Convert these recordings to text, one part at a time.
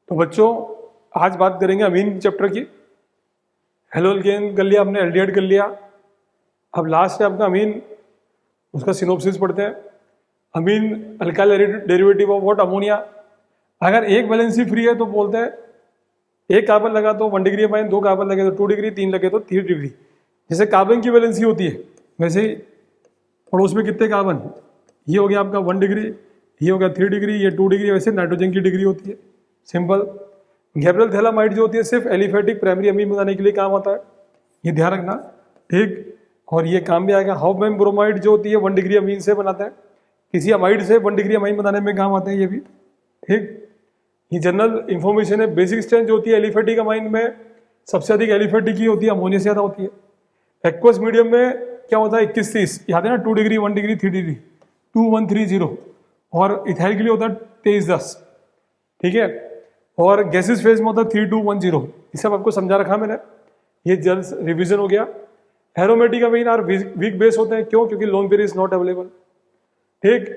तो बच्चों आज बात करेंगे अमीन चैप्टर की। हेलो अल्केन कर लिया आपने, एल्डिहाइड कर लिया। अब लास्ट है आपका अमीन, उसका सिनोप्सिस पढ़ते हैं। Amine alkyl derivative of what, ammonia. अगर एक वैलेंसी फ्री है तो बोलते हैं एक कार्बन लगा तो 1 डिग्री अमाइन, 2 कार्बन लगे तो 2 डिग्री, 3 लगे तो 3 डिग्री। जैसे कार्बन की वैलेंसी होती है वैसे ही पड़ोस में कितने कार्बन, ये हो गया आपका 1 डिग्री, ये हो गया 3 डिग्री, ये 2 डिग्री। वैसे नाइट्रोजन की डिग्री होती है, सिंपल। गैब्रियल थैलामाइड जो होती है सिर्फ एलिफेटिक प्राइमरी अमीन बनाने के लिए काम आता है, ये ध्यान रखना, ठीक। और ये काम भी आएगा। हाउफमैन ब्रोमाइड जो होती है 1 डिग्री अमीन से बनाता है, किसी अमाइड से 1 डिग्री अमीन बनाने में काम आते हैं ये भी, ठीक। ये जनरल इंफॉर्मेशन है। बेसिक स्ट्रेंथ जो होती है एलिफेटिक अमाइन में सबसे अधिक एलिफेटिक की होती है, अमोनिया से ज्यादा होती है। एक्वस मीडियम में क्या होता है 21-30, याद है ना, 2 डिग्री, 1 डिग्री, 3 डिग्री, 2130। और इथाइल के लिए होता है 23-10, ठीक है। और गैसेस फेज में होता है 3210। ये सब आपको समझा रखा मैंने, ये जल्द रिवीजन हो गया। Aromatic amine are weak base होते हैं, क्यों? क्योंकि lone pair is not available, ठीक।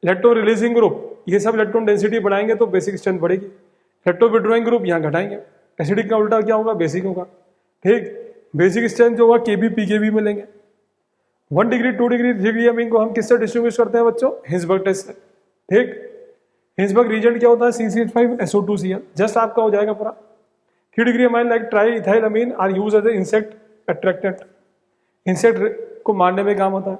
इलेक्ट्रॉन रिलीजिंग ग्रुप, ये सब इलेक्ट्रॉन डेंसिटी बढ़ाएंगे तो बेसिक स्ट्रेंथ बढ़ेगी। इलेक्ट्रॉन विड्रॉइंग ग्रुप यहाँ घटाएंगे। एसिडिक का उल्टा क्या होगा, बेसिक होगा, ठीक। बेसिक स्ट्रेंथ जो होगा केबी पीकेबी में लेंगे। 1 डिग्री, 2 डिग्री, 3 डिग्री अमीन को हम किससे डिस्ट्रीब्यूट करते हैं बच्चों, हिंसबर्ग टेस्ट से, ठीक। हिंसबर्ग रीजेंट क्या होता है, CH5SO2Cl, जस्ट आपका हो जाएगा पूरा। 3 degree amine like triethyl amine are use as a insect attractant, insect को मारने में काम आता है।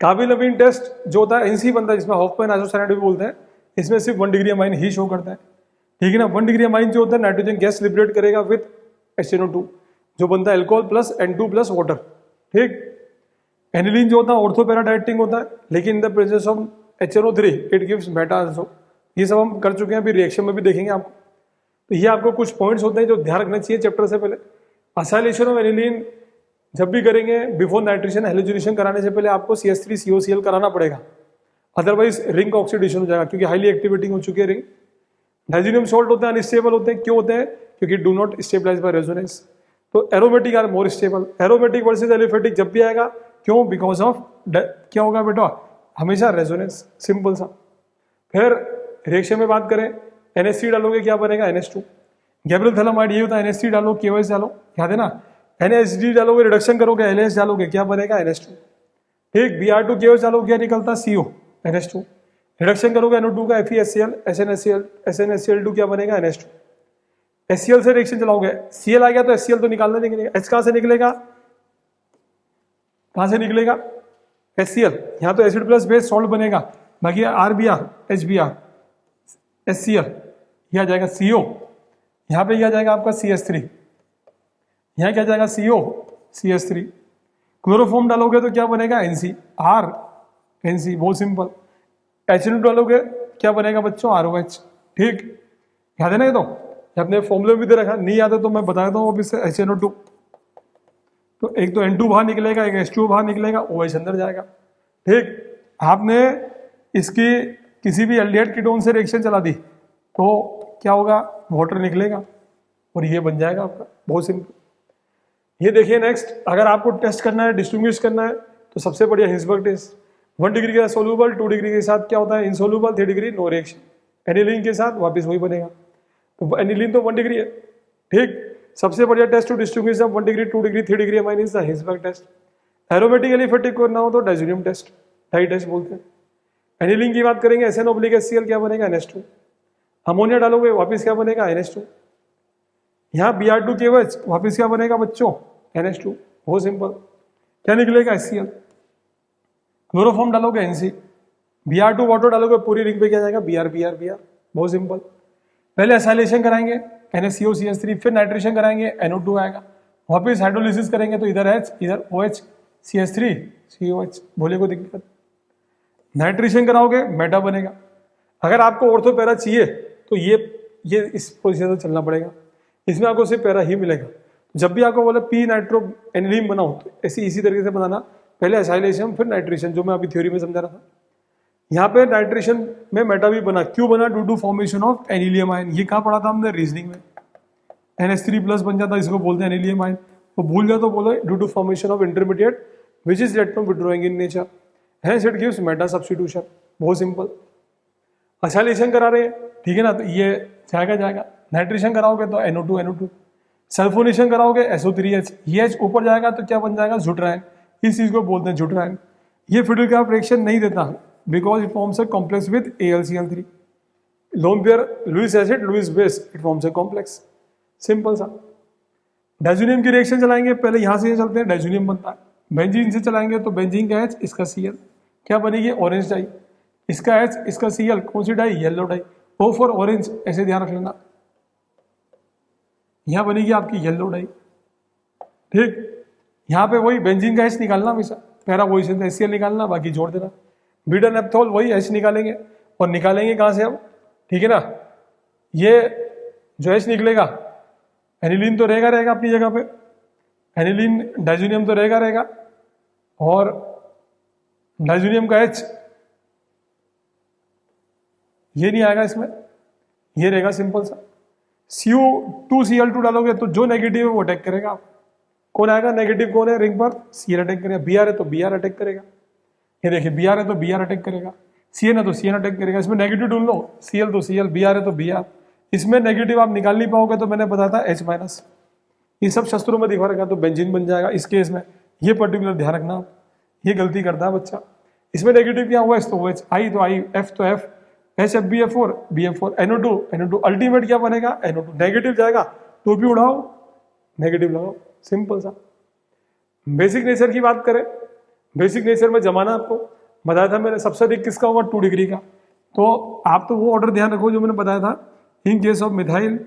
काबिल अमीन टेस्ट जो होता है NC बनता है, जिसमें हॉफमैन आइसोसाइनाइड भी बोलते हैं, इसमें सिर्फ 1 डिग्री अमाइन ही शो करता है, ठीक है ना। 1 डिग्री अमाइन जो होता है नाइट्रोजन गैस लिबरेट करेगा विद HNO2, जो बनता है alcohol plus N2 plus water, ठीक। एनिलीन जो होता है ऑर्थो पैरा डायरेक्टिंग होता है, लेकिन in the presence of HNO3 it gives बेटा आल्सो। ये सब हम कर चुके हैं, अभी रिएक्शन में भी देखेंगे आपको। तो ये आपको कुछ पॉइंट्स होते हैं जो ध्यान रखना चाहिए चैप्टर से पहले। असाइलेशन ऑफ एनिलीन जब भी करेंगे बिफोर नाइट्रेशन हेलोजिनेशन कराने से पहले आपको CH3COCl कराना पड़ेगा, अदरवाइज रिंग का ऑक्सीडेशन हो जाएगा, क्योंकि हाईली एक्टिवेटिंग हो चुकी है रिंग। डाइजीनियम सॉल्ट होते हैं अनस्टेबल होते हैं, क्यों होते हैं? क्योंकि do not stabilise by resonance. तो aromatic are more stable. Aromatic versus aliphatic जब भी आएगा, क्यों? बिकॉज ऑफ क्या होगा बेटा, हमेशा रेजोनेंस, सिंपल सा। फिर रिएक्शन में बात करें, NH3 डालोगे क्या बनेगा, NH2। गैब्रियल थैलामाइड ये होता है NH3 डालो, KOH डालो, याद है ना। NHD डालोगे, रिडक्शन करोगे, LH डालोगे क्या बनेगा, NH2, ठीक। Br2 KOH डालोगे क्या निकलता, CO, NH2। रिडक्शन करोगे NO2 का FeHCl, SnHCl2 क्या बनेगा, NH2। HCl से रिएक्शन चलाओगे, Cl आ गया तो HCl तो निकालना निकलेगा। H कहां से निकलेगा, कहां से निकलेगा, HCl। यहां तो एसिड प्लस बेस सॉल्ट बनेगा, बाकी RBr, HBr, HCl, यह आ जाएगा CO। यहां पे क्या जाएगा आपका CH3, यहां क्या जाएगा CO, CH3। क्लोरोफॉर्म डालोगे तो क्या बनेगा, NC, R, NC, बहुत सिंपल। HNO डालोगे क्या बनेगा बच्चों, ROH, ठीक। याद है ना ये तो, अपने फॉर्मूले में भी दे रखा, नहीं याद है तो मैं बता देता हूँ अभी से। HNO2 तो एक तो N2 बाहर निकलेगा, एक H2 बाहर निकलेगा, OH अंदर जाएगा, ठीक। आपने इसकी किसी भी एल्डिहाइड कीटोन से रिएक्शन चला दी तो क्या होगा, वाटर निकलेगा और ये बन जाएगा आपका, बहुत सिंपल। ये देखिए नेक्स्ट, अगर आपको टेस्ट करना है, डिस्टिंग्विश करना है, तो सबसे बढ़िया हिंसबर्ग टेस्ट। 1 डिग्री का सोल्यूबल, 2 डिग्री के साथ क्या होता है, insoluble, 3 degree no reaction. Aniline के साथ वापस वही बनेगा, तो एनिलीन तो 1 डिग्री है, ठीक। सबसे बढ़िया test to distinguish 1 degree, 2 degree, 3 degree amine is the Hinsberg test. Aromatic aliphatic करना हो तो डाइजीनियम टेस्ट, डाई टेस्ट बोलते हैं। एनिलीन की बात करेंगे, SN/HCl क्या बनेगा, NH2। अमोनिया डालोगे वापस क्या बनेगा, NH2। यहाँ Br2 KOH वापस क्या बनेगा बच्चों, NH2, बहुत सिंपल। क्या निकलेगा, HCl। क्लोरोफॉर्म डालोगे NC, Br2 वाटर डालोगे पूरी रिंग पे क्या जाएगा, Br, बहुत सिंपल। पहले एसाइलेशन कराएंगे NaCO CH3, फिर नाइट्रेशन कराएंगे NO2 आएगा, वापस हाइड्रोलिसिस करेंगे तो इधर H इधर OH CH3 COH, बोले को दिक्कत। नाइट्रेशन कराओगे मेटा बनेगा। अगर आपको ऑर्थो पैरा चाहिए तो ये इस पोजीशन से चलना पड़ेगा, इसमें आपको सिर्फ पैरा ही मिलेगा। जब भी आपको बोले पी नाइट्रो एनिलीन बनाओ तो इसी तरीके से बनाना, पहले एसाइलेशन फिर नाइट्रेशन, जो मैं अभी थ्योरी में समझा रहा था। यहाँ पे नाइट्रेशन में मेटा भी बना, क्यों बना, due to formation of anilinium ion. ये कहाँ पढ़ा था हमने, रीजनिंग में। NH3 प्लस बन जाता है, इसको बोलते हैं एनिलियम आयन। तो भूल जाए तो बोलो due to formation of intermediate which is electron withdrawing in nature, hence it gives meta substitution, बहुत सिंपल। एसाइलेशन करा रहे हैं, ठीक है ना। तो ये जाएगा जाएगा। नाइट्रेशन कराओगे तो NO2 NO2, सल्फोनेशन कराओगे SO3H, ये H ऊपर जाएगा तो क्या बन जाएगा, ज़ुट्रायन। इस चीज को बोलते हैं ज़ुट्रायन। ये फिडेलक्राफ्ट रिएक्शन नहीं देता because it forms a complex with AlCl3। Lone pair Lewis acid Lewis base, it forms a complex, simple सा। डाइजोनियम की रिएक्शन चलाएंगे, पहले यहां से चलते हैं, डाइजोनियम बनता है। बेंजीन से चलाएंगे तो बेंजीन का H, इसका Cl, क्या बनेगी, ऑरेंज डाई। इसका H, इसका Cl, कौन सी dye, yellow dye. O for orange, ऐसे ध्यान रख लेना, यहां बनेगी आपकी येलो डाई। ठीक, यहाँ पे वही बेंजीन का H निकालना हमेशा, पैरा वही से HCl निकालना, बाकी जोड़ देना। बीटा नेप्थोल वही H निकालेंगे, और निकालेंगे कहाँ से अब, ठीक है ना। ये जो H निकलेगा, एनिलीन तो रहेगा रहेगा अपनी जगह पे, एनिलीन डाइजोनियम तो रहेगा रहेगा, और डाइजोनियम का H ये नहीं आएगा इसमें, ये रहेगा सिंपल सा। Cu2Cl2 डालोगे तो जो नेगेटिव है वो अटैक करेगा। कौन आएगा नेगेटिव, कौन है रिंग पर, Cl अटैक करेगा। Br है तो Br अटैक करेगा, ये देखिए Br है तो Br अटैक करेगा, Cn है तो Cn अटैक करेगा। इसमें नेगेटिव ढूंढ लो, Cl तो Cl, Br है तो Br। इसमें नेगेटिव आप निकाल नहीं पाओगे तो मैंने बताया था H-। ये सब शस्त्रों में दिखा रखा तो बेंजीन बन जाएगा इस केस में, ये पर्टिकुलर ध्यान रखना, ये गलती करता है बच्चा। इसमें नेगेटिव क्या हुआ, तो OH, I तो I, F तो F, HFBF4 BF4, NO2 NO2, ultimate क्या बनेगा, NO2। नेगेटिव जाएगा तो भी उड़ाओ, नेगेटिव लगाओ, सिंपल सा। बेसिक नेचर की बात करें, बेसिक नेचर में जमाना आपको बताया था मैंने, सबसे अधिक किसका होगा, 2 डिग्री का। तो आप तो वो ऑर्डर ध्यान रखो जो मैंने बताया था। इन केस ऑफ मिथाइल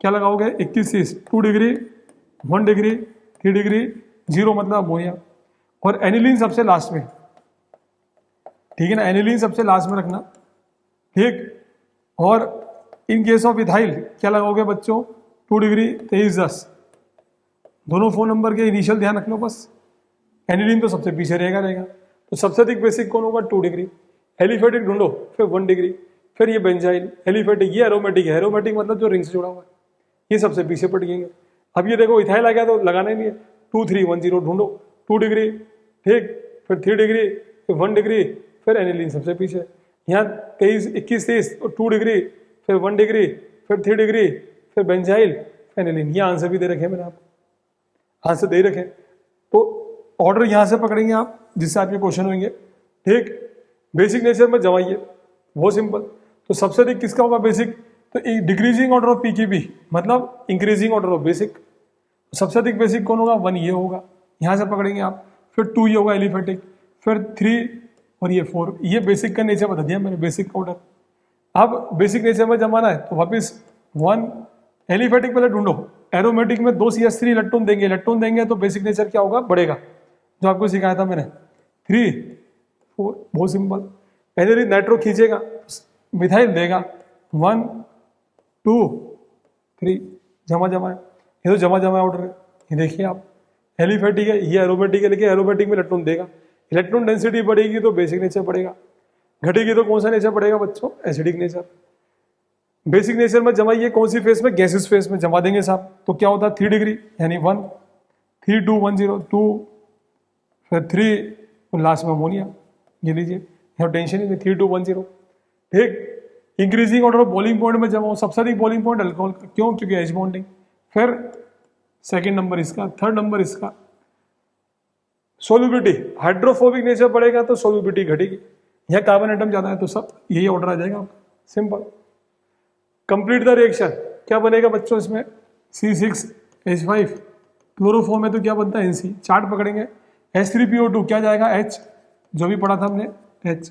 क्या लगाओगे, 21 2 डिग्री, 1 डिग्री, 3 डिग्री, 0 मतलब अमोनिया, और एनिलीन सबसे लास्ट में, ठीक है ना, एनिलीन सबसे लास्ट में रखना, ठीक। और इन केस ऑफ इथाइल क्या लगाओगे बच्चों, 2 डिग्री, 23 10, दोनों फोन नंबर के इनिशियल ध्यान रख लो बस। एनिलीन तो सबसे पीछे रहेगा रहेगा, तो सबसे अधिक बेसिक कौन होगा, 2 डिग्री। एलिफेटिक ढूंढो, फिर 1 डिग्री, फिर ये बेंजाइल, एलिफेटिक, ये एरोमेटिक है, एरोमेटिक मतलब जो रिंग से जुड़ा हुआ है, ये सबसे पीछे पड़ जाएंगे। अब ये देखो इथाइल आ गया तो लगाना ही नहीं है, 2 3 1 0 ढूंढो, 2 डिग्री, ठीक, फिर 3 डिग्री, फिर 1 डिग्री, फिर एनिलीन सबसे पीछे। यहाँ 21 23 और 2 डिग्री, फिर 1 डिग्री, फिर 3 डिग्री, फिर बेंजाइल, एनिलीन। ये आंसर भी दे रखे मैंने आपको, आंसर दे रखे। तो ऑर्डर यहाँ से पकड़ेंगे आप, जिससे आपके क्वेश्चन होंगे, ठीक। बेसिक नेचर में जमाइए, वो सिंपल। तो सबसे अधिक किसका होगा बेसिक, तो डिक्रीजिंग ऑर्डर ऑफ PKB मतलब इंक्रीजिंग ऑर्डर ऑफ बेसिक। सबसे अधिक बेसिक कौन होगा, 1 ये होगा, यहाँ से पकड़ेंगे आप। फिर 2 ये होगा एलिफेटिक, फिर 3 और ये 4। ये बेसिक का नेचर बता दिया मैंने, बेसिक ऑर्डर। अब बेसिक नेचर में जमाना है तो वापिस 1 एलिफेटिक पहले ढूंढो। एरोमेटिक में 2 CH3 इलेक्ट्रॉन देंगे, इलेक्ट्रॉन देंगे तो बेसिक नेचर क्या होगा, बढ़ेगा, जो आपको सिखाया था मैंने। 3 4, बहुत सिंपल। पहले नाइट्रो खींचेगा, मिथाइल देगा, 1 2 3, जमा जमा है, ये तो जमा जमा ऑर्डर है। ये देखिए आप, एलिफेटिक है, ये एरोमेटिक है, लेकिन एरोमेटिक में इलेक्ट्रॉन देगा। इलेक्ट्रॉन डेंसिटी बढ़ेगी तो बेसिक नेचर बढ़ेगा, घटेगी तो कौन सा नेचर बढ़ेगा बच्चों, एसिडिक नेचर। बेसिक नेचर में जमाइए, कौन सी फेस में, गैसेस फेस में जमा देंगे साहब, तो क्या होता है 3 डिग्री यानी 1 3 2 1 0 2, फिर 3 और लास्ट में अमोनिया। ये लीजिए, यहाँ टेंशन ही नहीं, 3 2 1 0, ठीक। Increasing order of boiling point में जमा हो, सबसे अधिक बॉइलिंग पॉइंट अल्कोहल, क्यों, क्योंकि एच बॉन्डिंग। फिर सेकंड नंबर इसका, थर्ड नंबर इसका। सोल्यूबिलिटी, हाइड्रोफोबिक नेचर बढ़ेगा तो सोल्यूबिलिटी घटेगी, यहाँ कार्बन एटम ज्यादा है तो सब यही ऑर्डर आ जाएगा आपका, सिंपल। कंप्लीट द रिएक्शन, क्या बनेगा बच्चों इसमें, C6H5, क्लोरोफॉर्म है तो क्या बनता है NC। चार्ट पकड़ेंगे, H3PO2 क्या जाएगा H, जो भी पढ़ा था हमने H।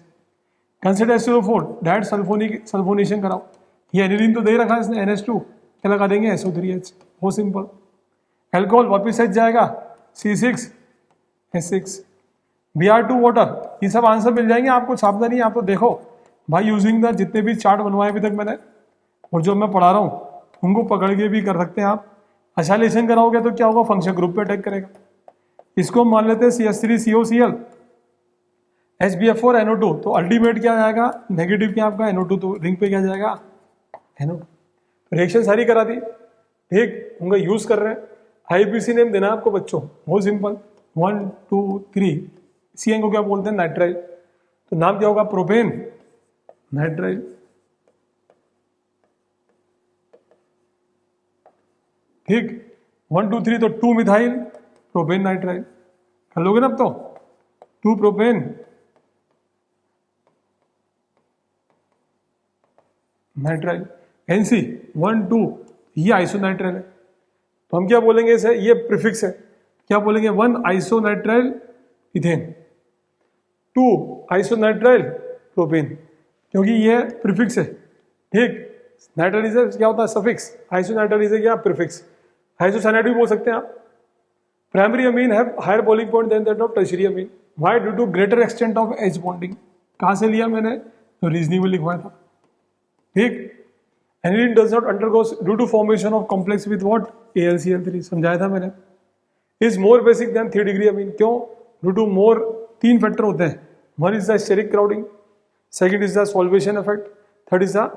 Consider SO4 direct sulphonation कराओ, ये एनिलीन तो दे रखा है इसने NH2, क्या लगा देंगे SO3H, वो सिंपल। एल्कोहल वापिस H जाएगा, C6H6, Br2 वाटर, ये सब आंसर मिल जाएंगे आपको, छापना नहीं, आप तो देखो भाई यूजिंग द जितने भी चार्ट बनवाए अभी तक मैंने और जो मैं पढ़ा रहा हूँ उनको पकड़ के भी कर सकते हैं आप। असाइलेशन कराओगे तो क्या होगा, फंक्शन ग्रुप पे अटैक करेगा। इसको मान लेते हैं CH3COCl HBF4 NO2, तो अल्टीमेट क्या आएगा, नेगेटिव क्या आपका NO2, तो रिंग पे क्या जाएगा NO2। रिएक्शन सारी करा दी, ठीक, उनका यूज कर रहे हैं। IPC नेम देना आपको बच्चों, बहुत सिंपल, 1 2 3। CN को क्या बोलते हैं, नाइट्राइल, तो नाम क्या होगा, प्रोपेन नाइट्राइल। ठीक, 1 2 3 तो 2 मिथाइल प्रोपेन नाइट्राइल कर लोगे ना अब तो, 2 प्रोपेन नाइट्राइल, एनसी 1 2, ये आइसोनाइट्राइल है, तो हम क्या बोलेंगे इसे, ये प्रीफिक्स है, क्या बोलेंगे, 1 आइसोनाइट्राइल इथेन, 2 आइसोनाइट्राइल प्रोपेन, क्योंकि ये प्रीफिक्स है। ठीक, नाइट्राइल इज क्या होता है, सफिक्स, आइसोनाइट्राइल इज क्या, प्रीफिक्स। आइसोसाइनाइड भी बोल सकते हैं आप। Primary amine have higher boiling point than that of tertiary amine, why, due to greater extent of H bonding. कहां से लिया मैंने, तो रीजनेबल लिखवाया था। ठीक, aniline does not undergo due to formation of complex with what, AlCl3, समझाया था मैंने। Is more basic than 3 degree amine, क्यों, ड्यू टू मोर, 3 फैक्टर होते हैं, one is the steric crowding, second is the solvation effect, third is the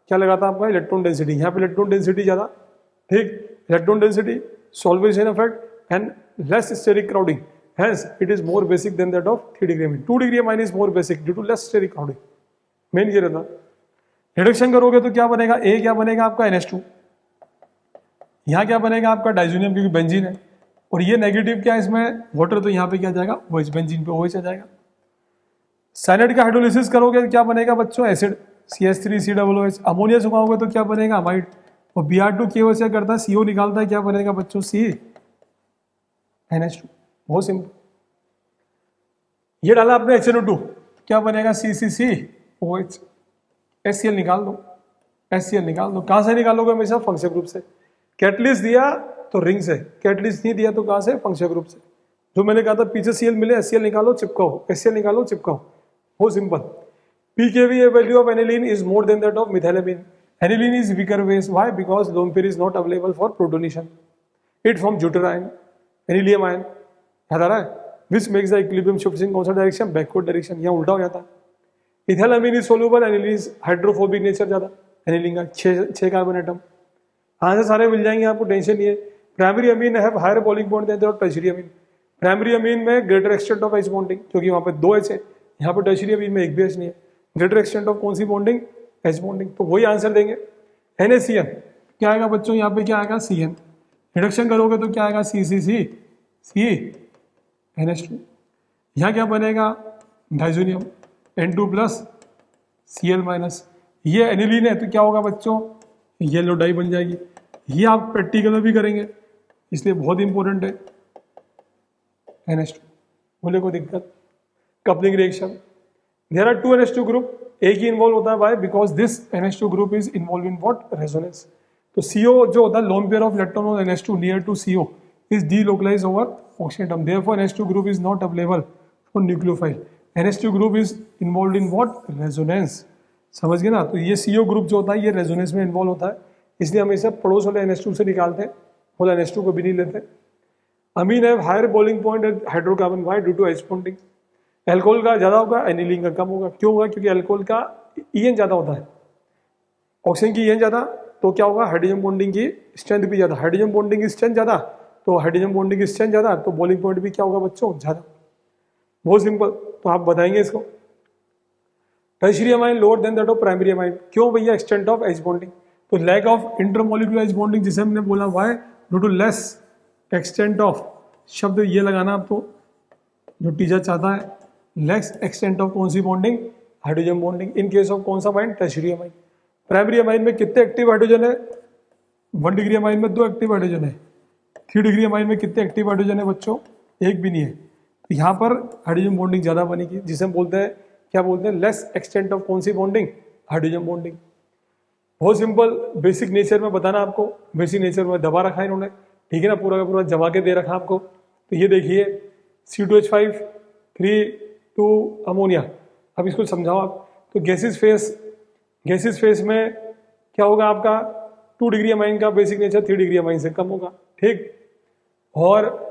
क्या लगाता है आपका, इलेक्ट्रॉन डेंसिटी। यहाँ पे इलेक्ट्रॉन डेंसिटी ज्यादा, ठीक, electron density, solvation effect and less steric crowding, hence it is more basic than that of 3 degree amine. 2 degree amine is more basic due to less steric crowding. Main ये रहता। Reduction करोगे तो क्या बनेगा, ए क्या बनेगा आपका NH2, यहाँ क्या बनेगा आपका डाइजोनियम, क्योंकि बेंजीन है, और ये नेगेटिव क्या है इसमें, वाटर, तो यहाँ पे क्या जाएगा, OH, बेंजीन पे OH आ जाएगा। साइनाइड का हाइड्रोलिसिस करोगे तो क्या बनेगा बच्चों, एसिड, CH3COOH। अमोनिया सुखाओगे तो क्या बनेगा, अमाइड, और Br2 केवल से करता है, CO निकालता है, क्या बनेगा बच्चों, CNH2। बहुत सिंपल। ये डाला आपने HNO2, क्या बनेगा, CCCOH। HCl निकाल दो, HCl निकाल दो, कहां से निकालोगे, हमेशा फंक्शनल ग्रुप से। कैटलिस्ट दिया तो रिंग से, कैटलिस्ट नहीं दिया तो कहां से, फंक्शनल ग्रुप से। जो मैंने कहा था पीछे Cl मिले, HCl निकालो चिपकाओ, HCl निकालो चिपकाओ, बहुत simple. pKa value of aniline is more than that of methylamine. Aniline is weaker base. Why? Because lone pair is not available for protonation. It forms deuterion, anilium ion. याद आ रहा है? Which makes the equilibrium shifts in कौन सा direction, backward direction. यहाँ उल्टा हो जाता। Ethylamine is soluble, aniline is hydrophobic nature ज्यादा, एनिलीन का 6 कार्बन एटम। कहाँ से सारे मिल जाएंगे आपको, टेंशन नहीं है। Primary amine have higher boiling point than that tertiary amine. Primary amine में greater extent of H bonding, क्योंकि वहाँ पे 2 एच है, यहाँ पे टर्शियरी अमीन में 1 भी एच नहीं है। ग्रेटर एक्सटेंट ऑफ कौन सी बॉन्डिंग, एच बॉन्डिंग, तो वही आंसर देंगे। NaCN क्या आएगा बच्चों, यहाँ पे क्या आएगा, Cn। रिडक्शन करोगे तो क्या आएगा, CCC NH2। यहाँ क्या बनेगा, diazonium, N2 plus Cl minus. ये एनिलीन है तो क्या होगा बच्चों, येलो डाई बन जाएगी। ये आप प्रैक्टिकल में भी करेंगे, इसलिए बहुत इंपॉर्टेंट है। NH2 बोले कोई दिक्कत। Coupling reaction, there are 2 NH2 group, एक ही इन्वॉल्व होता है। Why, because this NH2 group is involve in what, resonance. तो CO जो होता है, lone pair of electron on NH2 near to CO is delocalized over oxygen atom. Therefore, NH2 group is not available for nucleophile. NH2 group is involved in what? Resonance. समझ गए ना? तो ये CO group जो होता है ये resonance में इन्वॉल्व होता है, इसलिए हम इसे पड़ोस वाले NH2 से निकालते हैं, बोला NH2 को भी नहीं लेते। Amine have higher boiling point at hydrocarbon, why, due to H bonding. Alcohol का ज्यादा होगा, एनिलीन का कम होगा। क्यों होगा, क्योंकि एल्कोहल का EN ज्यादा होता है, ऑक्सीजन की EN ज्यादा, तो क्या होगा, हाइड्रोजन बॉन्डिंग की स्ट्रेंथ भी ज्यादा। हाइड्रोजन बॉन्डिंग की स्ट्रेंथ ज्यादा, तो हाइड्रोजन बॉन्डिंग की स्ट्रेंथ ज्यादा, तो बॉइलिंग पॉइंट भी क्या होगा बच्चों, ज्यादा। बहुत सिंपल, तो आप बताएंगे इसको। Tertiary amine lower than that of primary amine, क्यों भैया, एक्सटेंट ऑफ एच बॉन्डिंग। तो lack of intermolecular H bonding, जिसे हमने बोला why, due to less extent of, शब्द ये लगाना आपको जो टीचर चाहता है, लेस एक्सटेंट ऑफ कौन सी bonding, hydrogen bonding. In case of कौन सा amine, tertiary amine. Primary amine में कितने एक्टिव हाइड्रोजन है, 1 डिग्री अमाइन में 2 एक्टिव हाइड्रोजन है। 3 डिग्री अमाइन में कितने एक्टिव हाइड्रोजन है बच्चों, 1 भी नहीं है। तो यहाँ पर हाइड्रोजन बॉन्डिंग ज्यादा बनेगी, जिसे हम बोलते हैं, क्या बोलते हैं, लेस एक्सटेंट ऑफ कौन सी बॉन्डिंग, हाइड्रोजन बॉन्डिंग। बहुत सिंपल, बेसिक नेचर में बताना आपको, बेसिक नेचर में दबा रखा है इन्होंने, ठीक है ना, पूरा का पूरा जमा के दे रखा आपको। तो ये देखिए C2H5 3 2 अमोनिया। अब इसको समझाओ आप। तो गैसेस फेस में क्या होगा आपका, 2 डिग्री अमाइन का बेसिक नेचर 3 डिग्री अमाइन से कम होगा, ठीक। और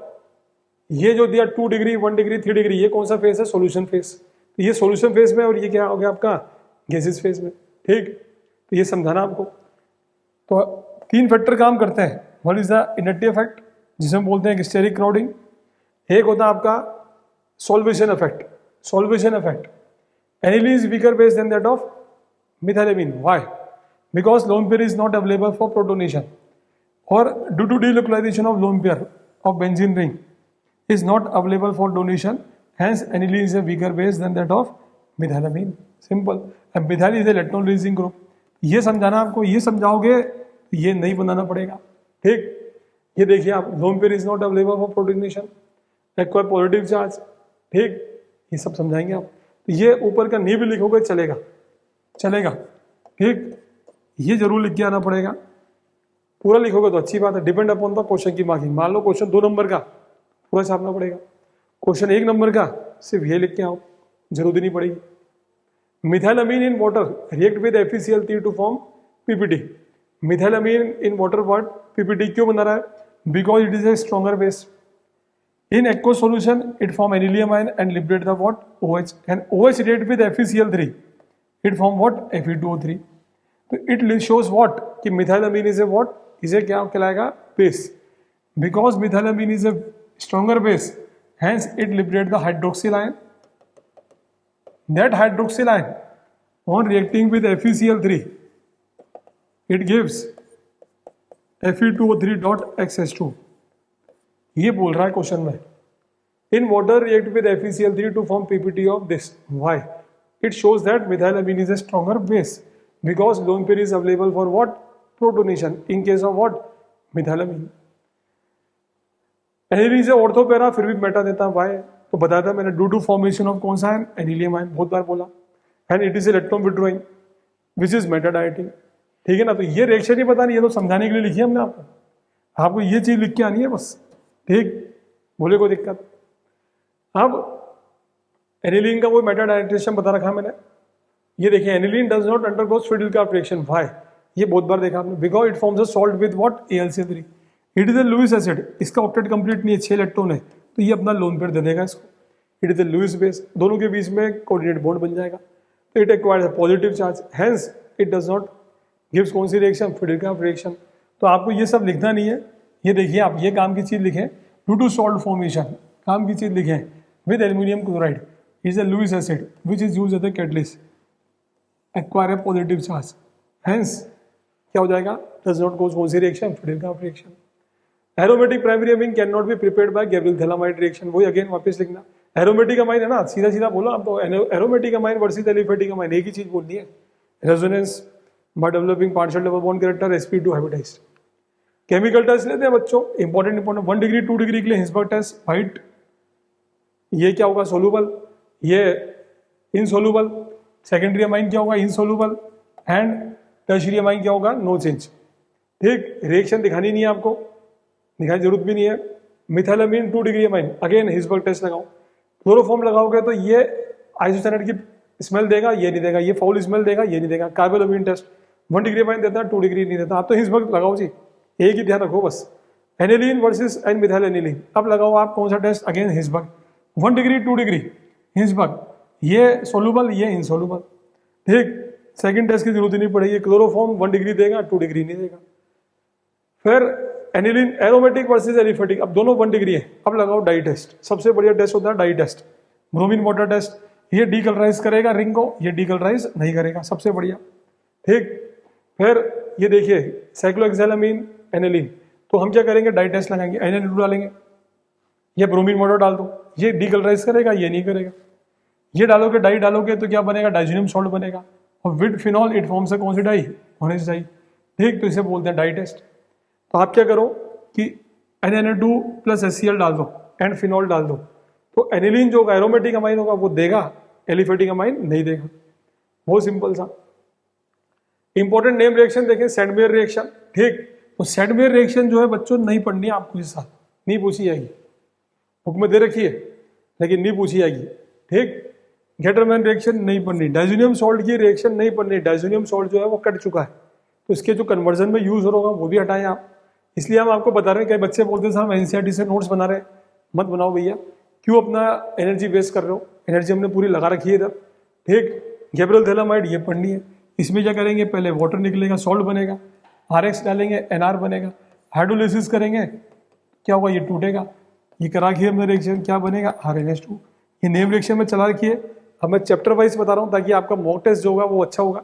ये जो दिया 2 डिग्री 1 डिग्री 3 डिग्री, ये कौन सा फेस है, सॉल्यूशन फेस। तो ये सॉल्यूशन फेस में, और ये क्या हो गया आपका, गैसेस फेस में, ठीक। तो ये समझाना आपको। तो 3 फैक्टर काम करते हैं। वन इज द इनर्टी इफेक्ट, जिसे हम बोलते हैं स्टेरिक क्राउडिंग। एक होता है आपका solvation effect. Aniline is weaker base than that of methylamine. Why? Because lone pair is not available for protonation. और due to delocalization of lone pair of benzene ring is not available for donation, hence aniline is a weaker base than that of methylamine. Simple. अब methyl is electron releasing group. ये समझाना आपको, ये समझाओगे ये नहीं बनाना पड़ेगा. ठीक, ये देखिए आप, loan pair is not available for protonation, acquire positive charge. ठीक, ये सब समझाएंगे आप. तो ये ऊपर का नहीं भी लिखोगे चलेगा, चलेगा. ठीक, ये जरूर लिख के आना पड़ेगा. पूरा लिखोगे तो अच्छी बात है. डिपेंड अपॉन द क्वेश्चन की मार्किंग. मान लो क्वेश्चन 2 नंबर का, पूरा छापना पड़ेगा. क्वेश्चन 1 नंबर का सिर्फ ये लिख के आओ, जरूरत नहीं पड़ेगी. Methylamine in water react with FeCl3 to form PPT. Methylamine in water what PPT क्यों बना रहा है? Because it is a stronger base. In aq solution it form anilium ion and liberate the what OH, and OH react with FeCl3 it form what Fe2O3. तो it shows what कि मिथाइलामीन is A what, इसे क्या कहलाएगा? Base. Because methylamine is a stronger base, hence it liberate the hydroxyl ion. That hydroxyl ion on reacting with FeCl3 it gives Fe2O3 dot XH2. ये बोल रहा है question में. In water react with FeCl3 to form PPT of this. Why? It shows that methylamine is a stronger base because lone pair is available for what? Protonation. In case of what? Methylamine. Aniline से ऑर्थोपेरा फिर भी Meta देता है. Y? तो बताया था मैंने, due to formation of कौन सा आयन? एनिलियम आयन. बहुत बार बोला. And it is electron withdrawing which is Meta dieting. ठीक है ना. तो ये रिएक्शन ही पता नहीं, ये तो समझाने के लिए लिखी है हमने आपको. आपको ये चीज लिख के आनी है बस. ठीक, बोले कोई दिक्कत. अब एनिलीन का वो मेटा डायटेशन बता रखा है मैंने. ये देखिए, aniline does not undergo Friedel Crafts reaction. Why? ये बहुत बार देखा आपने. Because it forms a salt with what? AlCl3. It is a Lewis acid. इसका ऑक्टेट कंप्लीट नहीं है, 6 इलेक्ट्रॉन है, तो ये अपना लोन पेयर दे देगा इसको. It is a Lewis base, दोनों के बीच में कोऑर्डिनेट बॉन्ड बन जाएगा. तो it acquires a positive charge, hence it does not gives कौन सी रिएक्शन? Friedel Crafts reaction. तो आपको ये सब लिखना नहीं है. ये देखिए आप, ये काम की चीज लिखें. ड्यू टू सॉल्ट फॉर्मेशन, काम की चीज लिखें. With aluminium chloride is a Lewis acid which is use as a catalyst, acquire a positive charge, hence क्या हो जाएगा? डज नॉट गोज कौन सी reaction? Friedel Crafts reaction. Aromatic primary amine can not be prepared by Gabriel phthalimide reaction. वही again वापस लिखना. Aromatic amine है ना, सीधा सीधा बोला आप तो. Aromatic amine versus aliphatic amine, एक ही चीज बोलनी है. Resonance by developing partial double bond character sp2 hybridized. Chemical test लेते हैं बच्चों, इंपॉर्टेंट 1 डिग्री 2 डिग्री के लिए हिंसबर्ग टेस्ट. वाइट, ये क्या होगा? सोलूबल. ये इनसोलूबल. सेकेंडरी अमाइन क्या होगा? इनसोलूबल. एंड टर्शियरी अमाइन क्या होगा? No change. ठीक, रिएक्शन दिखानी नहीं है आपको, दिखाने की जरूरत भी नहीं है. Methylamine 2 degree amine, again Hinsberg test लगाओ. क्लोरोफॉर्म लगाओगे तो ये आइसोसाइनेट की स्मेल देगा, ये नहीं देगा. ये फाउल स्मेल देगा, ये नहीं देगा. कार्बोलामीन टेस्ट 1 डिग्री अमाइन देता है, 2 डिग्री नहीं देता. आप तो हिंसबर्ग लगाओ जी, एक ही ध्यान रखो बस. Aniline versus and methyl aniline. अब लगाओ आप कौन सा test? Again Hinsberg. 1 degree 2 degree Hinsberg. ये सोलूबल, ये इनसोलूबल. ठीक, सेकंड टेस्ट की जरूरत ही नहीं पड़ेगी. क्लोरोफॉर्म 1 डिग्री देगा, 2 डिग्री नहीं देगा. फिर एनिलीन एरोमेटिक वर्सेस एलिफेटिक, अब दोनों 1 डिग्री है. अब लगाओ डाई टेस्ट. सबसे बढ़िया टेस्ट होता है dye test. Bromine water test. ये डीकलराइज करेगा रिंग को, ये डीकलराइज नहीं करेगा, सबसे बढ़िया. ठीक, फिर ये देखिए साइक्लोहेक्सालामीन एनिलीन, तो हम क्या करेंगे? डाई टेस्ट लगाएंगे, NN2 डालेंगे. ये ब्रोमीन वाटर डाल दो, ये डीकलराइज करेगा, ये नहीं करेगा. ये डालोगे, डाई डालोगे तो क्या बनेगा? डाइजीनियम सॉल्ट बनेगा. और विद फिनॉल इट फॉर्म्स कौन सी डाई? Orange die. ठीक, तो इसे बोलते हैं डाई टेस्ट. तो आप क्या करो कि NN2 प्लस HCl डाल दो एंड फिनॉल डाल दो, तो एनिलीन जो एरोमेटिक अमाइन होगा वो देगा, एलिफेटिक अमाइन नहीं देगा. बहुत सिंपल सा. इंपॉर्टेंट नेम रिएक्शन देखें, सैंडमेयर रिएक्शन. ठीक, तो सैंडमेयर रिएक्शन जो है बच्चों नहीं पढ़नी है आपको इस साल, नहीं पूछी जाएगी. बुक में दे रखी है लेकिन नहीं पूछी जाएगी. ठीक, गेटरमैन रिएक्शन नहीं पढ़नी. डाइजीनियम सॉल्ट की रिएक्शन नहीं पढ़नी. डाइजीनियम सॉल्ट जो है वो कट चुका है, तो इसके जो कन्वर्जन में यूज होगा वो भी हटाएं आप. इसलिए हम आपको बता रहे हैं. कई बच्चे बोलते हैं सर हम NCERT से नोट्स बना रहे हैं. मत बनाओ भैया, क्यों अपना एनर्जी वेस्ट कर रहे हो? एनर्जी हमने पूरी लगा रखी है इधर. ठीक, गैब्रियल थैलामाइड ये पढ़नी है. इसमें क्या करेंगे? पहले वाटर निकलेगा, सॉल्ट बनेगा, RX डालेंगे, NR बनेगा. हाइड्रोलिसिस करेंगे, क्या होगा? ये टूटेगा. ये करा रखिए हमने रिएक्शन, क्या बनेगा? RNH2. ये नेम रिएक्शन में चला रखिए. अब मैं चैप्टर वाइज बता रहा हूँ ताकि आपका मॉक टेस्ट जो होगा वो अच्छा होगा.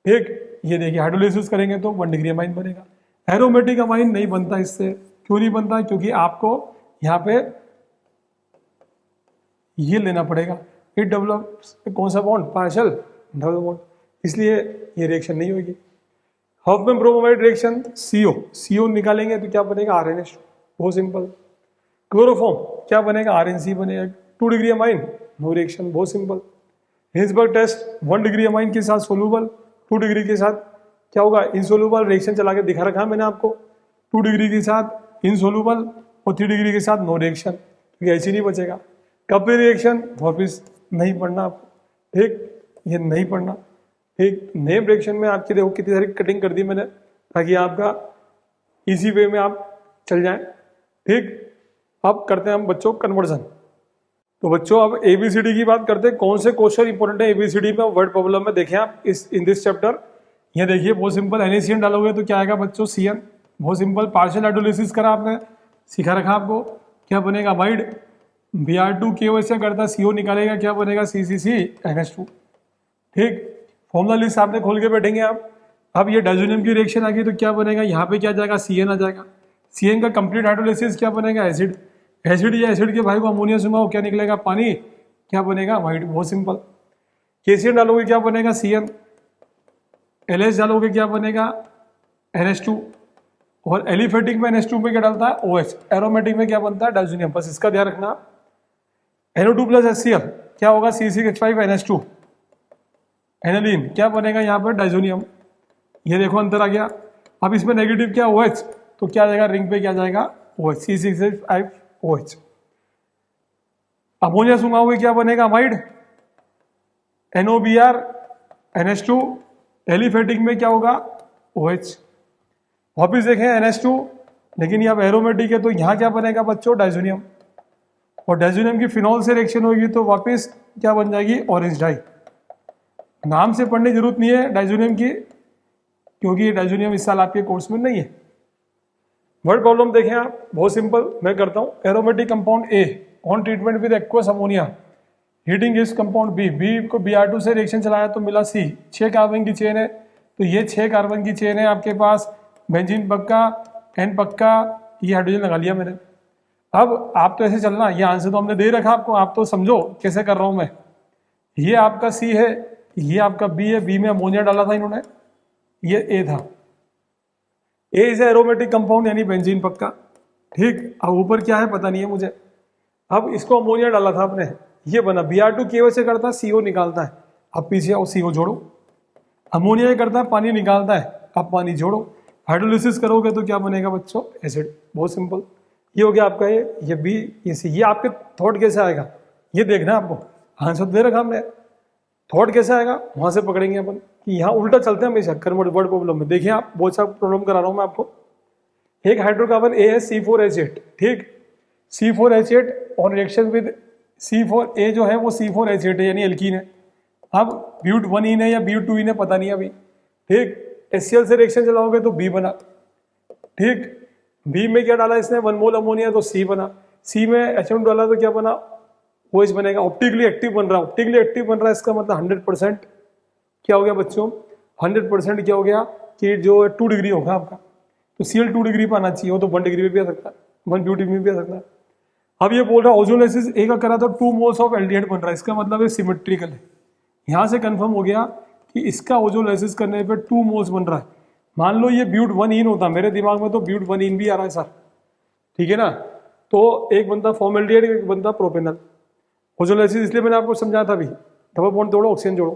ठीक, ये देखिए हाइड्रोलिसिस करेंगे तो 1 डिग्री अमाइन बनेगा. एरोमेटिक अमाइन नहीं बनता इससे। क्यों नहीं बनता? क्योंकि आपको यहाँ पे ये लेना पड़ेगा, इट डेवलप्स कौन सा बॉन्ड? पार्शियल डबल बॉन्ड, इसलिए ये रिएक्शन नहीं होगी। हॉफमैन ब्रोमोमाइड रिएक्शन CO निकालेंगे तो क्या बनेगा? RNH, बहुत सिंपल। क्लोरोफॉर्म क्या बनेगा? RNC बनेगा। 2 डिग्री अमाइन, नो रिएक्शन, बहुत सिंपल। हिल्सबर्ग टेस्ट 1 डिग्री अमाइन के साथ सोलूबल, 2 डिग्री के साथ क्या होगा? इनसोलूबल। रिएक्शन चला के दिखा रखा है मैंने आपको, 2 डिग्री के साथ इनसोलूबल और 3 डिग्री के साथ नो रिएक्शन, क्योंकि ऐसे नहीं बचेगा। कपल रिएक्शन वापिस नहीं पढ़ना आपको, ठीक, ये नहीं पढ़ना, ठीक। नेम रिएक्शन में आपकी देखो कितनी सारी कटिंग कर दी मैंने, ताकि आपका इसी वे में आप चल जाएं, ठीक। अब करते हैं हम बच्चों कन्वर्जन। तो बच्चों अब ABCD की बात करते हैं। कौन से क्वेश्चन इंपॉर्टेंट है ABCD में, वर्ड प्रॉब्लम में? देखें आप इस इन दिस चैप्टर, ये देखिए बहुत सिंपल। NaCN डालोगे तो क्या आएगा बच्चों? CN, बहुत सिंपल। पार्शियल हाइड्रोलिसिस करा आपने, सिखा रखा आपको, क्या बनेगा? अमाइड। Br2 KO से करता, CO निकालेगा, क्या बनेगा? CCCNH2, ठीक। फॉर्मूला लिस्ट आपने खोल के बैठेंगे आप। अब ये डाइजोनियम की रिएक्शन आ गई तो क्या बनेगा? यहाँ पे क्या जाएगा? CN आ जाएगा। CN का कंप्लीट हाइड्रोलिसिस क्या बनेगा? एसिड। एसिड या एसिड के भाई को अमोनिया से क्या निकलेगा? पानी, क्या बनेगा? अमाइड, बहुत सिंपल। KCN डालोगे क्या बनेगा? CN। LH डालोगे क्या बनेगा? NH2। और एलिफेटिक में NH2 में क्या डालता है? OH। एरोमेटिक में क्या बनता है? डाइजोनियम। बस इसका ध्यान रखना। NO2 प्लस HCl क्या होगा? C6H5NH2। एनालिन क्या बनेगा यहाँ पर? डाइजोनियम। ये देखो अंतर आ गया। अब इसमें नेगेटिव क्या? OH, तो क्या जाएगा? रिंग पे क्या जाएगा? OH, C6H5OH। अमोनिया सुंगाओगे क्या बनेगा? अमाइड। NOBr NH2। एलिफेटिक में क्या होगा? OH। वापिस देखें NH2, लेकिन ये अब एरोमेटिक है तो यहाँ क्या बनेगा बच्चों? डाइजोनियम। और डाइजोनियम की फिनॉल से रिएक्शन होगी तो वापिस क्या बन जाएगी? Orange dye. नाम से पढ़ने की जरूरत नहीं है डाइजोनियम की, क्योंकि ये डाइजोनियम इस साल आपके कोर्स में नहीं है। वर्ड प्रॉब्लम देखें आप, बहुत सिंपल मैं करता हूं। Aromatic compound A on treatment with aqueous ammonia, heating इस कंपाउंड B को Br2 से रिएक्शन चलाया तो मिला C। 6 कार्बन की चेन है, तो ये 6 कार्बन की चेन है आपके पास। बेंजीन पक्का, N पक्का, ये हाइड्रोजन लगा लिया मैंने। अब आप तो ऐसे चलना, ये आंसर तो हमने दे रखा आपको, आप तो समझो कैसे कर रहा हूं मैं। ये आपका C है, ये आपका B है, B में अमोनिया डाला था इन्होंने, ये A था। A इज एरोमेटिक कंपाउंड यानी बेंजीन पक्का, ठीक। अब ऊपर क्या है पता नहीं है मुझे। अब इसको अमोनिया डाला था आपने, ये बना। Br2 KO से करता है, CO निकालता है। अब पीछे और CO जोड़ो। अमोनिया करता है, पानी निकालता है, अब पानी जोड़ो। हाइड्रोलिसिस करोगे तो क्या बनेगा बच्चों? एसिड, बहुत सिंपल। ये हो गया आपका ये B, ये C। ये आपके थॉट कैसे आएगा ये देखना है आपको। आंसर दे रखा हमने, थॉट कैसे आएगा वहां से पकड़ेंगे अपन कि यहाँ उल्टा चलते हैं हमेशा कन्वर्ट वर्ड प्रॉब्लम में। देखिए आप, बहुत सा प्रॉब्लम करा रहा हूं मैं आपको। एक हाइड्रोकार्बन A है C4H8, ठीक। C4H8 और रिएक्शन विद C4A जो है वो C4H8 है यानी एल्कीन है। अब ब्यूट 1 है या ब्यूट 2 है पता नहीं अभी, ठीक। HCl से रिएक्शन चलाओगे तो B बना, ठीक। B में क्या डाला इसने? 1 मोल अमोनिया तो C बना। C में HM डाला तो क्या बना? OH बनेगा। ऑप्टिकली एक्टिव बन रहा है, ऑप्टिकली एक्टिव बन रहा है, इसका मतलब 100% क्या हो गया बच्चों? 100% क्या हो गया कि जो 2 डिग्री होगा आपका, तो Cl 2 डिग्री पर आना चाहिए, वो तो 1 डिग्री में भी आ सकता है, 1 ब्यूटी में भी आ सकता है। अब ये बोल रहा है ओजोलाइसिस A का करा तो 2 मोल्स ऑफ एल्डिहाइड बन रहा है, इसका मतलब ये सिमेट्रिकल है। यहां से कंफर्म हो गया कि इसका ओजोलाइसिस करने पे 2 मोल्स बन रहा है। मान लो ये ब्यूट 1 होता, मेरे दिमाग में तो ब्यूट 1 भी आ रहा है सर, ठीक है ना। तो एक बनता फॉर्मेल्डिहाइड, एक बनता प्रोपेनल। ओजोलाइसिस इसलिए मैंने आपको समझाया था अभी, डबल बॉन्ड तोड़ो ऑक्सीजन जोड़ो,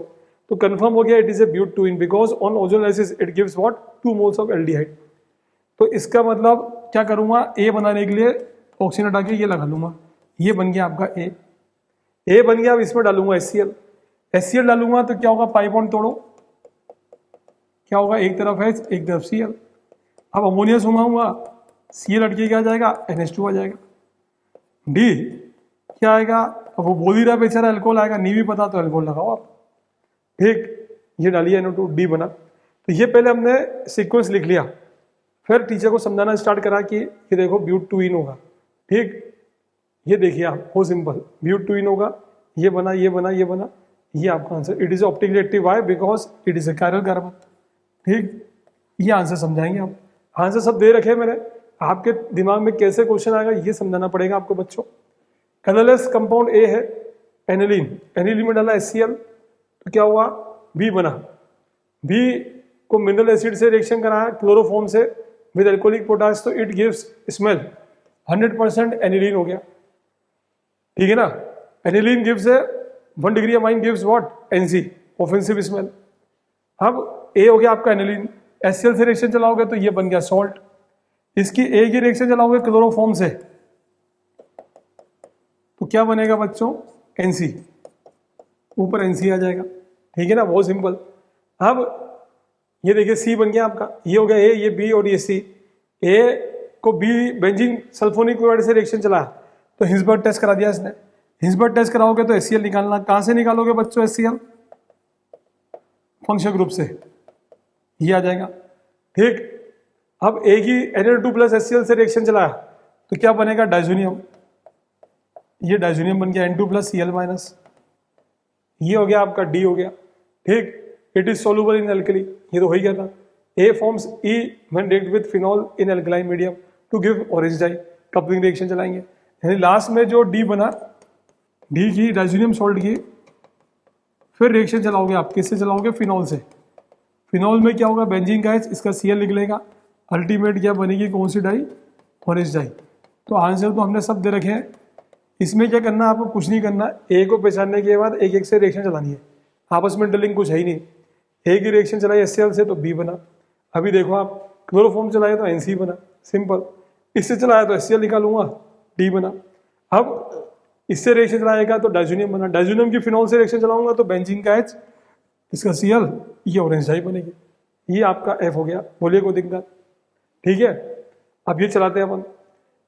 तो कंफर्म हो गया it is a but 2 because on ozonolysis it gives what? 2 moles of aldehyde. तो इसका मतलब क्या करूंगा? A बनाने के लिए ऑक्सीजन हटा के ये लगा लूंगा, ये बन गया आपका A बन गया। अब इसमें डालूंगा HCl डालूंगा तो क्या होगा? पाई बॉन्ड तोड़ो, क्या होगा? एक तरफ H एक तरफ Cl। अब अमोनिया सुंगाऊंगा, Cl हटके क्या आ जाएगा? NH2 आ जाएगा। D क्या आएगा? अब वो बोल ही रहा बेचारा अल्कोहल आएगा, नहीं भी पता तो अल्कोहल लगाओ आप, ठीक। ये डालिए NO2, D बना। तो ये पहले हमने सीक्वेंस लिख लिया, फिर टीचर को समझाना स्टार्ट करा कि ये देखो ब्यूट 2 होगा, ठीक। ये देखिए आप, बहुत सिंपल, ब्यूट 2 होगा, ये बना, ये बना, ये बना, ये आपका answer. It is optically active, why? Because it is A chiral carbon, ठीक। ये आंसर समझाएंगे आप। आंसर सब दे रखे हैं मैंने, आपके दिमाग में कैसे क्वेश्चन आएगा ये समझाना पड़ेगा आपको बच्चों। कलरलेस कंपाउंड ए है एनिलीन, एनिलीन में डाला HCl तो क्या हुआ, बी बना। बी को मिनरल एसिड से रिएक्शन कराया क्लोरोफॉर्म से विद एल्कोहलिक पोटाश, तो इट गिव्स स्मेल, 100% एनिलीन हो गया, ठीक है ना। Aniline gives 1 degree amine gives what, NC, offensive smell. अब ए हो गया आपका एनिलीन, HCl से रिएक्शन चलाओगे तो ये बन गया सॉल्ट। इसकी ए की रिएक्शन चलाओगे क्लोरोफॉर्म से तो क्या बनेगा बच्चों, NC, ऊपर NC आ जाएगा, ठीक है ना, बहुत सिंपल। अब ये देखिए C बन गया आपका, ये हो गया A, ये B और ये C। A को B बेंजीन सल्फोनिक क्लोराइड से रिएक्शन चला तो हिंसबर्ग टेस्ट करा दिया इसने। हिंसबर्ग टेस्ट कराओगे तो HCl निकालना, कहां से निकालोगे बच्चों HCl, फंक्शनल ग्रुप से, ये आ जाएगा, ठीक। अब A की Na2 प्लस HCl से रिएक्शन चलाया तो क्या बनेगा, डाइजोनियम, ये डाइजोनियम बन गया N2 प्लस Cl माइनस, ये हो गया आपका D हो गया, ठीक। It is soluble in alkali, ये तो हो ही गया था। A forms E when react with phenol in alkaline medium to give orange dye, coupling reaction चलाएंगे। यानी लास्ट में जो D बना, D की डाइजोनियम सॉल्ट की, फिर रिएक्शन चलाओगे आप, किससे चलाओगे, फिनॉल से। फिनॉल में क्या होगा, बेंजीन का H, इसका Cl निकलेगा, अल्टीमेट क्या बनेगी, कौन सी डाई, ऑरेंज डाई। तो आंसर तो हमने सब दे रखे हैं। इसमें क्या करना है आपको, कुछ नहीं करना, ए को पहचानने के बाद एक एक से रिएक्शन चलानी है, आपस में डलिंग कुछ है ही नहीं। ए की रिएक्शन चलाई HCl से तो B बना, अभी देखो आप क्लोरोफॉर्म चलाए तो NC बना, सिंपल। इससे चलाया तो HCl निकालूंगा, D बना। अब इससे रिएक्शन चलाएगा तो डाइजोनियम बना, डाइजोनियम की फिनॉल से रिएक्शन चलाऊंगा तो बेंजीन का H, इसका Cl, ये ऑरेंज डाई बनेगी। ये आपका F हो गया, बोलिए कोई दिक्कत, ठीक है। अब ये चलाते हैं अपन,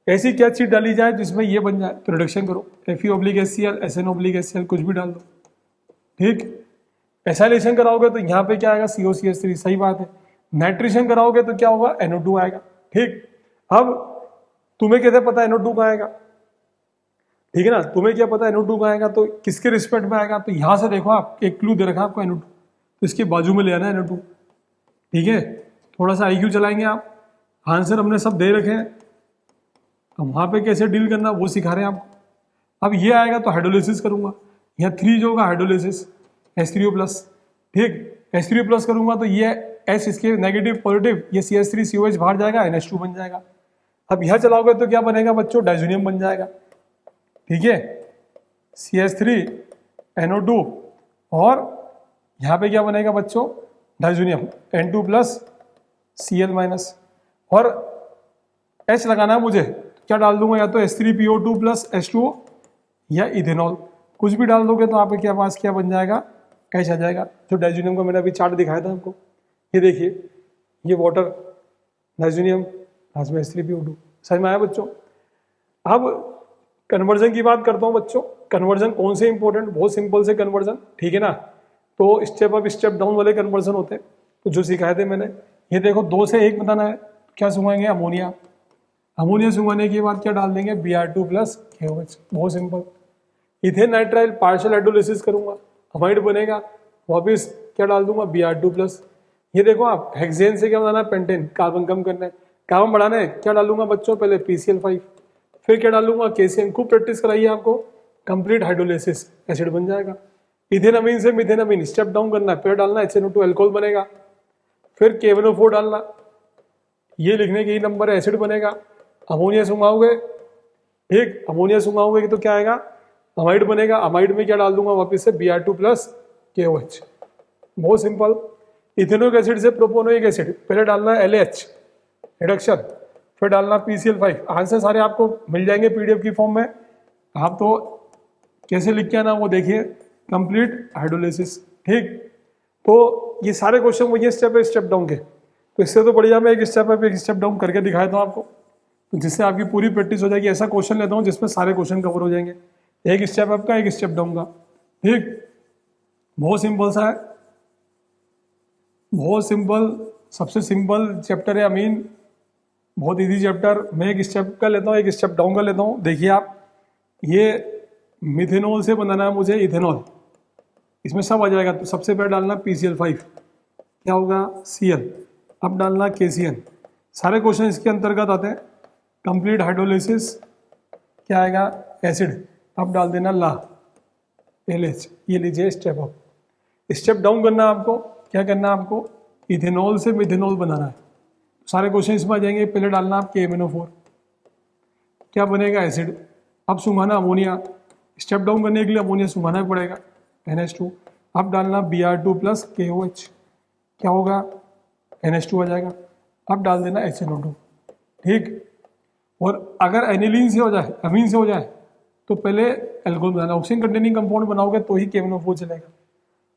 ऐसी क्या चीज डाली जाए जिसमें ये बन जाए, तो रिडक्शन करो, Fe/HCl, SnO/HCl, कुछ भी डाल दो, ठीक। एसाइलेशन कराओगे तो यहाँ पे क्या आएगा, COCH3, सही बात है। नाइट्रेशन कराओगे तो क्या होगा, NO2 आएगा, ठीक। अब तुम्हें कैसे पता NO2 का आएगा, ठीक है ना, तुम्हें क्या पता NO2 का आएगा, तो किसके रिस्पेक्ट में आएगा, तो यहां से देखो आप, एक क्लू दे रखा आपको NO2, तो इसके बाजू में ले आना NO2, ठीक है। थोड़ा सा IQ चलाएंगे आप, आंसर हमने सब दे रखे हैं, अब वहां पे कैसे डील करना वो सिखा रहे हैं आपको। अब ये आएगा तो हाइड्रोलिसिस करूंगा, यहाँ 3 जो होगा हाइड्रोलिसिस, H3O+, ठीक। H3O+ करूंगा तो ये H इसके नेगेटिव पॉजिटिव, ये CH3COH बाहर जाएगा, NH2 बन जाएगा। अब यह चलाओगे तो क्या बनेगा बच्चों, डाइजोनियम बन जाएगा, ठीक है, CH3NO2, और यहाँ पे क्या बनेगा बच्चों, diazonium N2 plus Cl minus, और H लगाना है मुझे, क्या डाल दूंगा, या तो H3PO2 प्लस H2O या इथेनॉल, कुछ भी डाल दोगे तो आपके क्या पास क्या बन जाएगा, H आ जाएगा। जो डाइजोनियम का मैंने अभी चार्ट दिखाया था आपको, ये देखिए, ये वाटर, डाइजोनियम, लास्ट में H3PO2, समझ में आया बच्चों। अब कन्वर्जन की बात करता हूँ बच्चों, कन्वर्जन कौन से इंपॉर्टेंट, बहुत सिंपल से कन्वर्जन, ठीक है ना। तो स्टेप अप स्टेप डाउन वाले कन्वर्जन होते हैं, तो जो सिखाए थे मैंने, ये देखो 2 से 1 बताना है, क्या सुखाएंगे, अमोनिया, अमोनिया सुखाने के बाद क्या डाल देंगे, Br2 प्लस KOH, बहुत simple. Ethane nitrile partial hydrolysis करूंगा, अमाइड बनेगा, वापिस क्या डाल दूंगा, Br2 प्लस। ये देखो आप, हेक्सेन से क्या बनाना है, पेंटेन, कार्बन कम करना है, कार्बन बढ़ाना है, क्या डालूंगा बच्चों, पहले PCl5, फिर क्या डालूंगा, KCl, खूब प्रैक्टिस कराइए आपको, कंप्लीट हाइड्रोलिसिस, एसिड बन जाएगा। इथेनमीन से मिथेनमीन स्टेप डाउन करना है, फिर डालना HNO2 अल्कोहल बनेगा, फिर KNO4 डालना, ये लिखने के ही नंबर है, एसिड बनेगा। अमोनिया सुंघाओगे, ठीक, अमोनिया सुंघाओगे तो क्या आएगा, अमाइड बनेगा, अमाइड में क्या डाल दूंगा वापस से, Br2 प्लस KOH, बहुत सिंपल। इथेनोइक एसिड से प्रोपोनोइक एसिड, पहले डालना है LH रिडक्शन, फिर डालना PCl5। आंसर सारे आपको मिल जाएंगे PDF की फॉर्म में, आप तो कैसे लिख के आना वो देखिए, कंप्लीट हाइड्रोलिसिस, ठीक। तो ये सारे क्वेश्चन वही स्टेप बाय स्टेप डाउन के, तो इससे तो बढ़िया मैं एक स्टेप अप एक स्टेप डाउन करके दिखाया था आपको, तो जिससे आपकी पूरी प्रैक्टिस हो जाएगी। ऐसा क्वेश्चन लेता हूँ जिसमें सारे क्वेश्चन कवर हो जाएंगे, एक स्टेप अप का, एक स्टेप डाउन का, ठीक। बहुत सिंपल सा है, बहुत सिंपल, सबसे सिंपल चैप्टर है अमीन, बहुत इजी चैप्टर। मैं एक स्टेप का लेता हूँ, एक स्टेप डाउन का लेता हूँ। देखिए आप, ये मिथेनॉल से बनाना है मुझे इथेनॉल, इसमें सब आ जाएगा। तो सबसे पहले डालना PCl5, क्या होगा, Cl, अब डालना KCl, सारे क्वेश्चन इसके अंतर्गत आते हैं। कंप्लीट हाइड्रोलिसिस क्या आएगा, एसिड, अब डाल देना ला LH, ये लीजिए स्टेप अप। स्टेप डाउन करना आपको, क्या करना है आपको, इथेनॉल से मिथेनॉल बनाना है। सारे क्वेश्चन इसमें आ जाएंगे। पहले डालना आप KMnO4, क्या बनेगा, एसिड। अब सुंघाना अमोनिया, स्टेप डाउन करने के लिए अमोनिया सुंघाना ही पड़ेगा, NH2। अब डालना Br2 प्लस KOH, क्या होगा, NH2 आ जाएगा। अब डाल देना HNO2, ठीक। और अगर एनिलीन से हो जाए, अमीन से हो जाए, तो पहले एल्कोहल बनाना, ऑक्सीजन कंटेनिंग कंपाउंड बनाओगे तो ही KMnO4 चलेगा।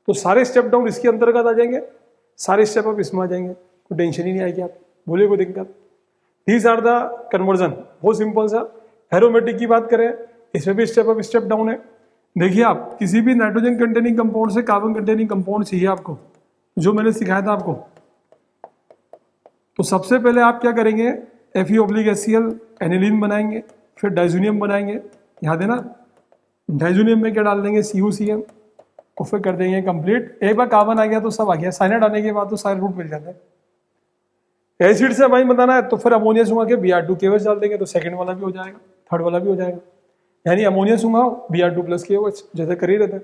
तो सारे स्टेप डाउन इसके अंतर्गत आ जाएंगे, सारे स्टेप अप इसमें आ जाएंगे, कोई टेंशन ही नहीं आएगी आप, बोलिए कोई दिक्कत। दीज आर द कन्वर्जन, बहुत सिंपल सा। एरोमेटिक की बात करें, इसमें भी स्टेप अप स्टेप डाउन है। देखिए आप किसी भी नाइट्रोजन कंटेनिंग कंपाउंड से कार्बन कंटेनिंग कंपाउंड चाहिए आपको, जो मैंने सिखाया था आपको, तो सबसे पहले आप क्या करेंगे, Fe-HCl एनिलीन बनाएंगे, फिर डाइजोनियम बनाएंगे, याद है ना। डाइजोनियम में क्या डाल देंगे, CuCl, और फिर कर देंगे कंप्लीट। एक बार कार्बन आ गया तो सब आ गया, साइनाइड आने के बाद तो सारे रूट मिल जाते हैं। एसिड से अमाइन बनाना है तो फिर अमोनिया सुंघा के Br2 KOH डाल देंगे, तो सेकंड वाला भी हो जाएगा, थर्ड वाला भी हो जाएगा। यानी अमोनिया सुंघाओ Br2 प्लस KOH, जैसे कर ही रहते हैं।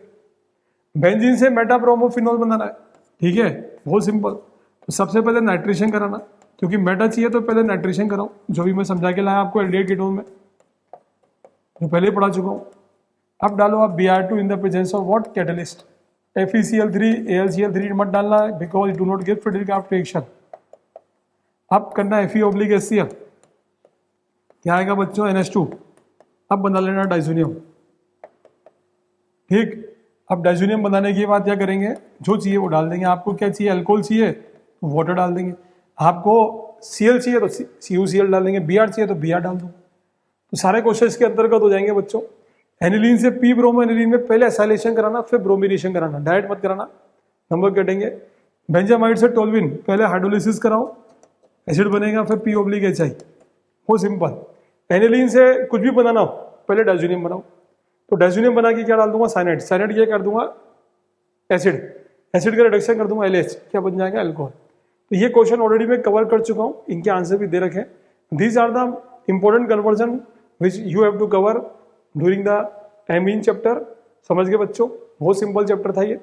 बेंजीन से मेटाब्रोमोफिनॉल बनाना है, ठीक है, बहुत सिंपल। तो सबसे पहले नाइट्रेशन कराना, क्योंकि मेटा चाहिए तो पहले नाइट्रेशन कराओ, जो भी मैं समझा के लाया आपको एल्डिहाइड कीटोन में, जो पहले ही पढ़ा चुका हूँ। अब डालो आप Br2 in the presence of what, catalyst. FeCl3 AlCl3 मत डालना है, because do not give फिटिक after reaction. अब करना Fe-HCl, क्या आएगा बच्चों, NH2। अब बना लेना डाइजोनियम, ठीक। अब डाइजोनियम बनाने के बाद क्या करेंगे, जो चाहिए वो डाल देंगे। आपको क्या चाहिए, अल्कोहल चाहिए तो वाटर डाल देंगे, आपको Cl चाहिए तो CuCl डाल देंगे, Br चाहिए तो Br डाल दो। तो सारे क्वेश्चन इसके अंतर्गत हो जाएंगे बच्चों। एनिलीन से P ब्रोमो एनिलीन में पहले एसाइलेशन कराना, फिर ब्रोमिनेशन कराना, डायरेक्ट मत कराना, नंबर कटेंगे। बेंजामाइड से टोल्विन पहले हाइड्रोलिसिस कराओ, एसिड बनेगा, फिर P/HI, बहुत सिंपल। एनिलीन से कुछ भी बनाना हो पहले डाइजोनियम बनाओ, तो डाइजोनियम बना के क्या डाल दूंगा, साइनाइड, साइनाइड क्या कर दूंगा, एसिड, एसिड का रिडक्शन कर दूंगा LH, क्या बन जाएगा, अल्कोहल। तो ये क्वेश्चन ऑलरेडी मैं कवर कर चुका हूँ, इनके आंसर भी दे रखे हैं। These are the important conversion which you have to cover during the amine chapter. समझ गए बच्चों, बहुत सिंपल चैप्टर था ये।